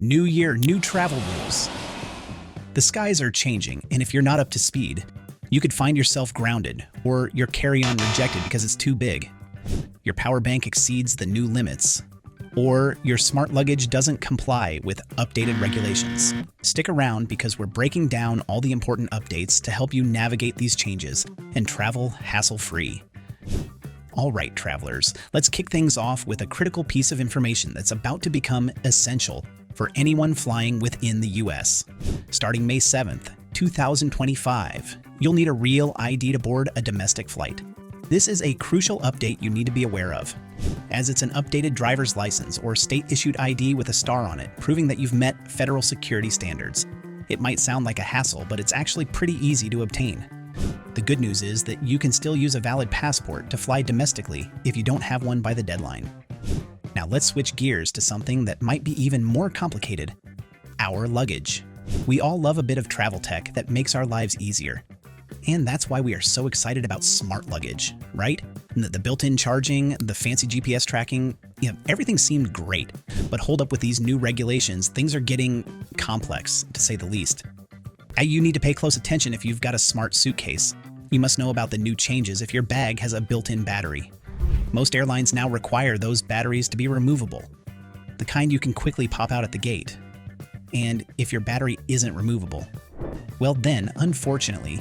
New year, new travel rules. The skies are changing, and if you're not up to speed, you could find yourself grounded, or your carry-on rejected because it's too big. Your power bank exceeds the new limits, or your smart luggage doesn't comply with updated regulations. Stick around because we're breaking down all the important updates to help you navigate these changes and travel hassle-free. All right, travelers, let's kick things off with a critical piece of information that's about to become essential for anyone flying within the US. Starting May 7th, 2025, you'll need a real ID to board a domestic flight. This is a crucial update you need to be aware of, as it's an updated driver's license or state-issued ID with a star on it, proving that you've met federal security standards. It might sound like a hassle, but it's actually pretty easy to obtain. The good news is that you can still use a valid passport to fly domestically if you don't have one by the deadline. Now let's switch gears to something that might be even more complicated: our luggage. We all love a bit of travel tech that makes our lives easier. And that's why we are so excited about smart luggage, right? And the built-in charging, the fancy GPS tracking, everything seemed great. But hold up with these new regulations, things are getting complex, to say the least. You need to pay close attention if you've got a smart suitcase. You must know about the new changes if your bag has a built-in battery. Most airlines now require those batteries to be removable, the kind you can quickly pop out at the gate. And if your battery isn't removable, well then, unfortunately,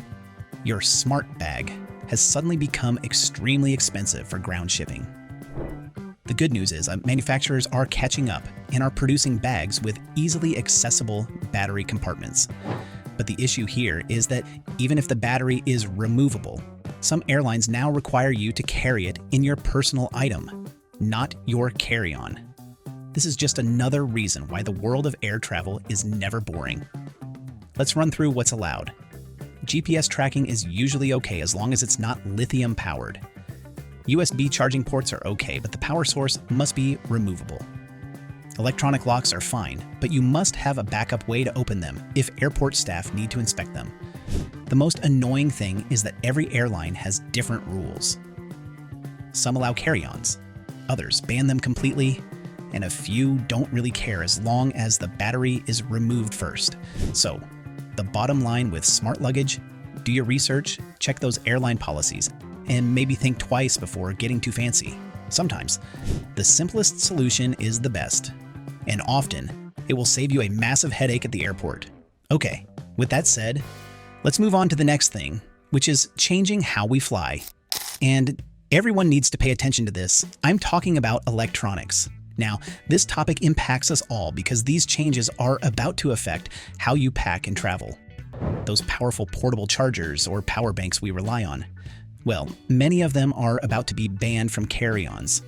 your smart bag has suddenly become extremely expensive for ground shipping. The good news is manufacturers are catching up and are producing bags with easily accessible battery compartments. But the issue here is that even if the battery is removable, some airlines now require you to carry it in your personal item, not your carry-on. This is just another reason why the world of air travel is never boring. Let's run through what's allowed. GPS tracking is usually okay as long as it's not lithium powered. USB charging ports are okay, but the power source must be removable. Electronic locks are fine, but you must have a backup way to open them if airport staff need to inspect them. The most annoying thing is that every airline has different rules. Some allow carry-ons, others ban them completely, and a few don't really care as long as the battery is removed first. So, the bottom line with smart luggage: do your research, check those airline policies, and maybe think twice before getting too fancy. Sometimes, the simplest solution is the best, and often, it will save you a massive headache at the airport. Okay, with that said, let's move on to the next thing, which is changing how we fly. And everyone needs to pay attention to this. I'm talking about electronics. Now, this topic impacts us all because these changes are about to affect how you pack and travel. Those powerful portable chargers or power banks we rely on, well, many of them are about to be banned from carry-ons.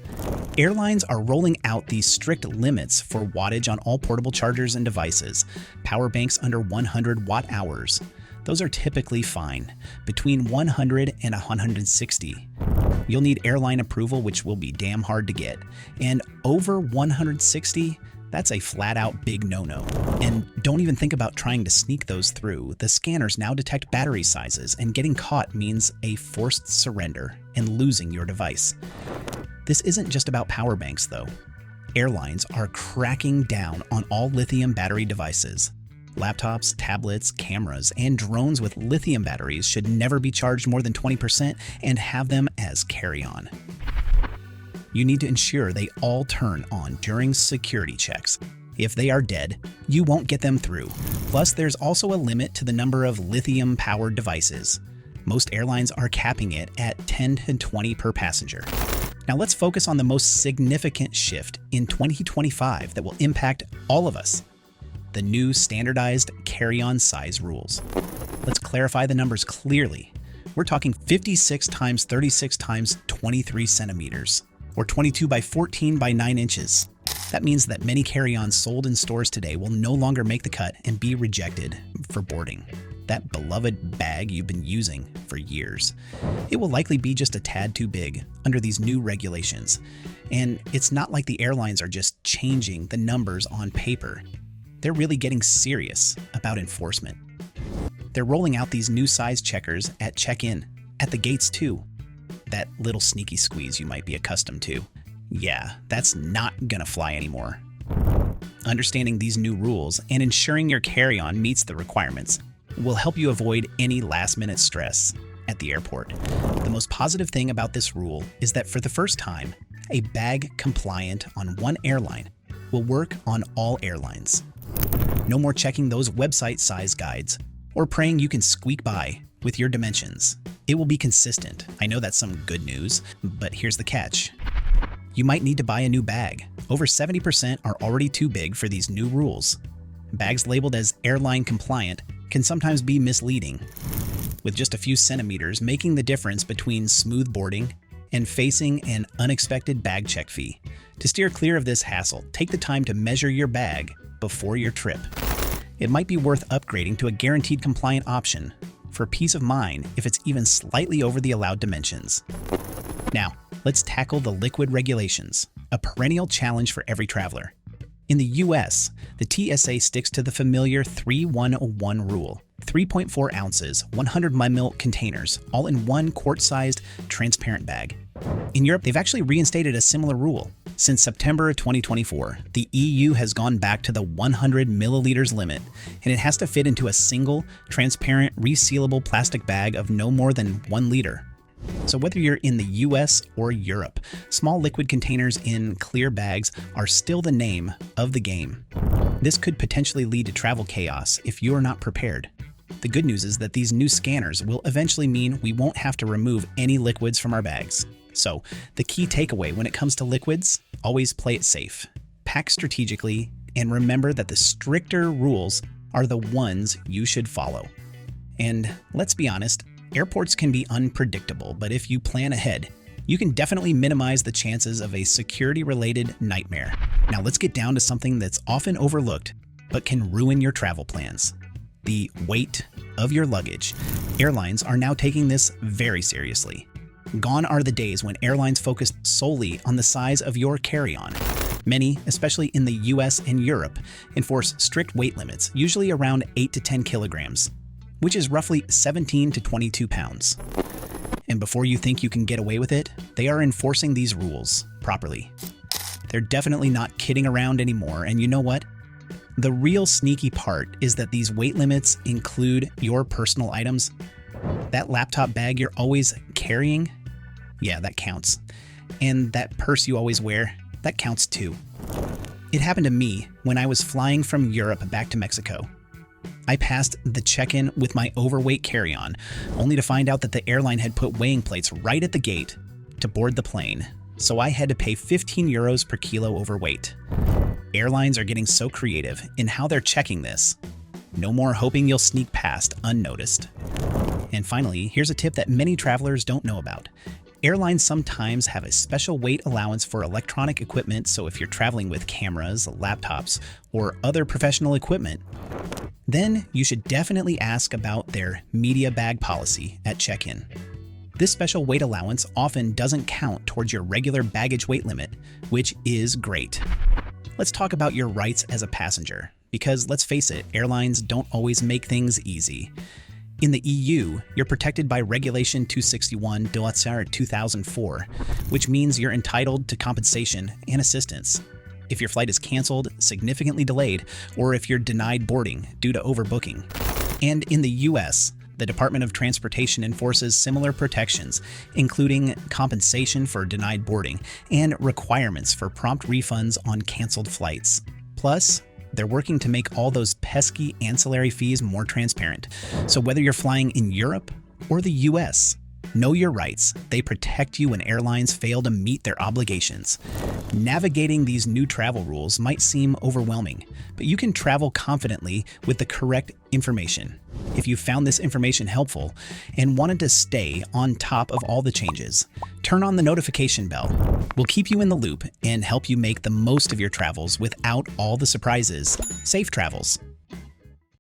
Airlines are rolling out these strict limits for wattage on all portable chargers and devices. Power banks under 100 watt-hours. Those are typically fine, between 100 and 160. You'll need airline approval, which will be damn hard to get. And over 160, that's a flat-out big no-no. And don't even think about trying to sneak those through. The scanners now detect battery sizes, and getting caught means a forced surrender and losing your device. This isn't just about power banks, though. Airlines are cracking down on all lithium battery devices. Laptops, tablets, cameras, and drones with lithium batteries should never be charged more than 20% and have them as carry-on. You need to ensure they all turn on during security checks. If they are dead, you won't get them through. Plus, there's also a limit to the number of lithium-powered devices. Most airlines are capping it at 10 to 20 per passenger. Now let's focus on the most significant shift in 2025 that will impact all of us: the new standardized carry-on size rules. Let's clarify the numbers clearly. We're talking 56 times 36 times 23 centimeters, or 22 by 14 by 9 inches. That means that many carry-ons sold in stores today will no longer make the cut and be rejected for boarding. That beloved bag you've been using for years. It will likely be just a tad too big under these new regulations. And it's not like the airlines are just changing the numbers on paper. They're really getting serious about enforcement. They're rolling out these new size checkers at check-in, at the gates too. That little sneaky squeeze you might be accustomed to. Yeah, that's not gonna fly anymore. understanding these new rules and ensuring your carry-on meets the requirements will help you avoid any last-minute stress at the airport. The most positive thing about this rule is that for the first time, a bag compliant on one airline will work on all airlines. No more checking those website size guides or praying you can squeak by with your dimensions. It will be consistent. I know that's some good news, but here's the catch. You might need to buy a new bag. Over 70% are already too big for these new rules. Bags labeled as airline compliant can sometimes be misleading, with just a few centimeters making the difference between smooth boarding and facing an unexpected bag check fee. To steer clear of this hassle, take the time to measure your bag before your trip. It might be worth upgrading to a guaranteed compliant option for peace of mind if it's even slightly over the allowed dimensions. Now, let's tackle the liquid regulations, a perennial challenge for every traveler. In the US, the TSA sticks to the familiar 3101 rule: 3.4 ounces, 100 ml containers, all in one quart-sized, transparent bag. In Europe, they've actually reinstated a similar rule. Since September of 2024, the EU has gone back to the 100 milliliters limit, and it has to fit into a single, transparent, resealable plastic bag of no more than 1 liter. So whether you're in the US or Europe, small liquid containers in clear bags are still the name of the game. This could potentially lead to travel chaos if you are not prepared. The good news is that these new scanners will eventually mean we won't have to remove any liquids from our bags. So the key takeaway when it comes to liquids, always play it safe. Pack strategically, and remember that the stricter rules are the ones you should follow. And let's be honest, airports can be unpredictable, but if you plan ahead, you can definitely minimize the chances of a security-related nightmare. Now let's get down to something that's often overlooked, but can ruin your travel plans: the weight of your luggage. Airlines are now taking this very seriously. Gone are the days when airlines focused solely on the size of your carry-on. Many, especially in the US and Europe, enforce strict weight limits, usually around 8 to 10 kilograms, which is roughly 17 to 22 pounds. And before you think you can get away with it, they are enforcing these rules properly. They're definitely not kidding around anymore, and you know what? The real sneaky part is that these weight limits include your personal items. That laptop bag you're always carrying, yeah, that counts. And that purse you always wear, that counts too. It happened to me when I was flying from Europe back to Mexico. I passed the check-in with my overweight carry-on, only to find out that the airline had put weighing plates right at the gate to board the plane, so I had to pay 15 euros per kilo overweight. Airlines are getting so creative in how they're checking this. No more hoping you'll sneak past unnoticed. And finally, here's a tip that many travelers don't know about. Airlines sometimes have a special weight allowance for electronic equipment, so if you're traveling with cameras, laptops, or other professional equipment, then you should definitely ask about their media bag policy at check-in. This special weight allowance often doesn't count towards your regular baggage weight limit, which is great. Let's talk about your rights as a passenger, because let's face it, airlines don't always make things easy. In the EU, you're protected by Regulation 261/2004, which means you're entitled to compensation and assistance if your flight is canceled, significantly delayed, or if you're denied boarding due to overbooking. And in the US, the Department of Transportation enforces similar protections, including compensation for denied boarding and requirements for prompt refunds on canceled flights. Plus, they're working to make all those pesky ancillary fees more transparent. So whether you're flying in Europe or the US, know your rights. They protect you when airlines fail to meet their obligations. Navigating these new travel rules might seem overwhelming, but you can travel confidently with the correct information. If you found this information helpful and wanted to stay on top of all the changes, turn on the notification bell. We'll keep you in the loop and help you make the most of your travels without all the surprises. Safe travels.